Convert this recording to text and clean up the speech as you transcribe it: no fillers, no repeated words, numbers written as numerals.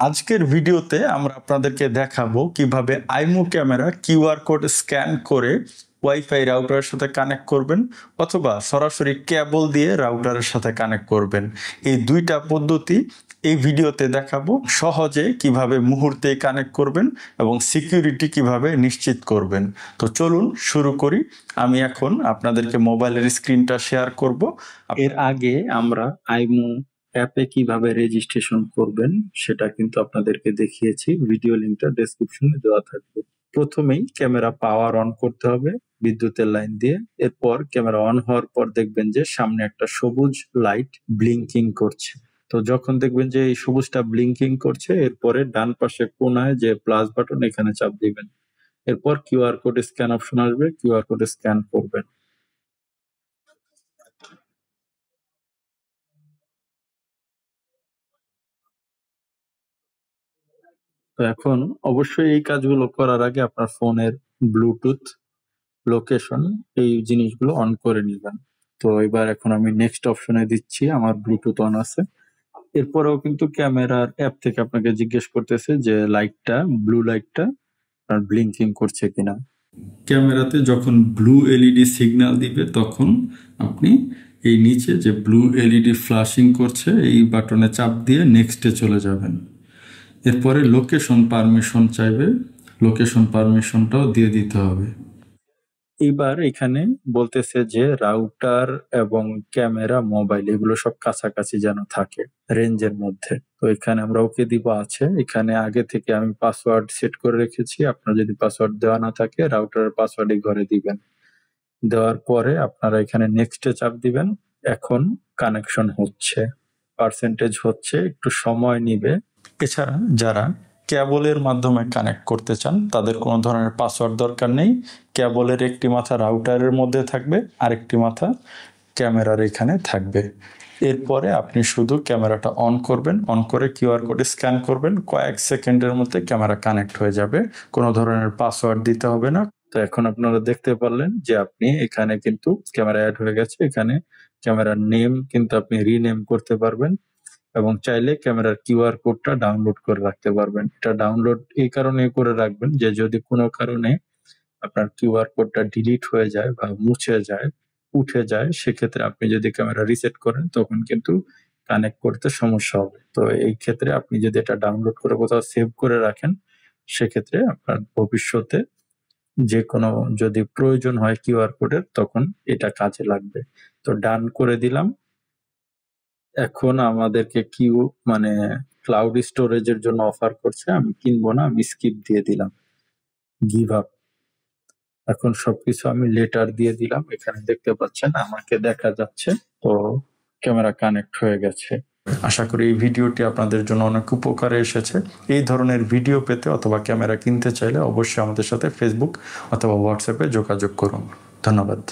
আজকের ভিডিওতে আমরা আপনাদেরকে দেখাবো কিভাবে IMO camera QR code scan করে ওয়াইফাই রাউটারের সাথে কানেক্ট করবেন অথবা সরাসরি কেবল দিয়ে রাউটারের সাথে কানেক্ট করবেন। এই দুইটা পদ্ধতি এই ভিডিওতে দেখাবো, সহজে কিভাবে মুহূর্তেই কানেক্ট করবেন এবং সিকিউরিটি কিভাবে নিশ্চিত করবেন। তো চলুন শুরু করি। আমি এখন আপনাদেরকে মোবাইলের স্ক্রিনটা শেয়ার করব। এর আগে আমরা আইমো অ্যাপে কিভাবে রেজিস্ট্রেশন করবেন সেটা কিন্তু আপনাদেরকে দেখিয়েছি, ভিডিও লিংকটা ডেসক্রিপশনে দেওয়া থাকবে। প্রথমেই ক্যামেরা পাওয়ার অন করতে হবে বিদ্যুতের লাইন দিয়ে। এরপর ক্যামেরা অন হওয়ার পর দেখবেন যে সামনে একটা সবুজ লাইট ব্লিঙ্কিং করছে। তো যখন দেখবেন যে এই সবুজটা ব্লিঙ্কিং করছে, এরপরে ডান পাশে কোনায় যে প্লাস বাটন এখানে চাপ দিবেন। এরপর কিউআর কোড স্ক্যান অপশন আসবে, কিউআর কোড স্ক্যান করবেন। তো এখন অবশ্যই এই কাজগুলো করার আগে আপনার ফোনের ব্লুটুথ, লোকেশন এই জিনিসগুলো অন করে নিবেন। তো এবার এখন আমি নেক্সট অপশনে দিচ্ছি, আমার ব্লুটুথ অন আছে। এরপরেও কিন্তু ক্যামেরার অ্যাপ থেকে আপনাকে জিজ্ঞেস করতেছে যে লাইটটা, ব্লু লাইটটা ব্লিঙ্কিং করছে কিনা। ক্যামেরাতে যখন ব্লু এলইডি সিগন্যাল দিবে তখন আপনি এই নিচে যে ব্লু এলইডি ফ্ল্যাশিং করছে এই বাটনে চাপ দিয়ে নেক্সটে চলে যাবেন। এরপরে লোকেশন পারমিশন চাইবে, লোকেশন পারমিশনটাও দিয়ে দিতে হবে। এবার এখানে বলতেছে যে রাউটার এবং ক্যামেরা, মোবাইল এগুলো সব কাছাকাছি যেন থাকে রেঞ্জের মধ্যে। তো এখানে আমরা ওকে দিব আছে। এখানে আগে থেকে আমি পাসওয়ার্ড সেট করে রেখেছি, আপনার যদি পাসওয়ার্ড দেওয়া না থাকে রাউটারের পাসওয়ার্ডই ঘরে দিবেন। দেওয়ার পরে আপনারা এখানে নেক্সটে চাপ দিবেন। এখন কানেকশন হচ্ছে, পার্সেন্টেজ হচ্ছে, একটু সময় নিবে। এছাড়া যারা কেবলের মাধ্যমে কানেক্ট করতে চান তাদের কোনো ধরনের পাসওয়ার্ড দরকার নেই। কেবলের একটি মাথা রাউটারের মধ্যে থাকবে, আরেকটি মাথা ক্যামেরার এখানে থাকবে। এরপরে আপনি শুধু ক্যামেরাটা অন করবেন, অন করে কিউআর কোড স্ক্যান করবেন, কয়েক সেকেন্ডের মধ্যে ক্যামেরা কানেক্ট হয়ে যাবে, কোনো ধরনের পাসওয়ার্ড দিতে হবে না। তো এখন আপনারা দেখতে পারলেন যে আপনি এখানে কিন্তু ক্যামেরা অ্যাড হয়ে গেছে। এখানে ক্যামেরার নেম কিন্তু আপনি রিনেম করতে পারবেন এবং চাইলে ক্যামেরার কিউআর কোডটা ডাউনলোড করে রাখতে পারবেন। এটা ডাউনলোড এই কারণে করে রাখবেন যে যদি কোনো কারণে আপনার কিউআর কোডটা ডিলিট হয়ে যায় বা মুছে যায়, উঠে যায়, সেক্ষেত্রে আপনি যদি ক্যামেরা রিসেট করেন তখন কিন্তু কানেক্ট করতে সমস্যা হবে। তো এই ক্ষেত্রে আপনি যদি এটা ডাউনলোড করে কোথাও সেভ করে রাখেন, সেক্ষেত্রে আপনার ভবিষ্যতে যে কোনো যদি প্রয়োজন হয় কিউআর কোডের তখন এটা কাজে লাগবে। তো ডান করে দিলাম। এখন আমাদেরকে মানে ক্লাউড স্টোরেজের জন্য অফার করছে, আমি কিনবো না, আমি স্কিপ দিয়ে দিলাম, গিভ আপ। এখন সবকিছু আমি লেটার দিয়ে দিলাম। এখানে দেখতে পাচ্ছেন আমাকে দেখা যাচ্ছে। তো ক্যামেরা কানেক্ট হয়ে গেছে। আশা করি এই ভিডিওটি আপনাদের জন্য অনেক উপকারে এসেছে। এই ধরনের ভিডিও পেতে অথবা ক্যামেরা কিনতে চাইলে অবশ্যই আমাদের সাথে ফেসবুক অথবা হোয়াটসঅ্যাপে যোগাযোগ করুন। ধন্যবাদ।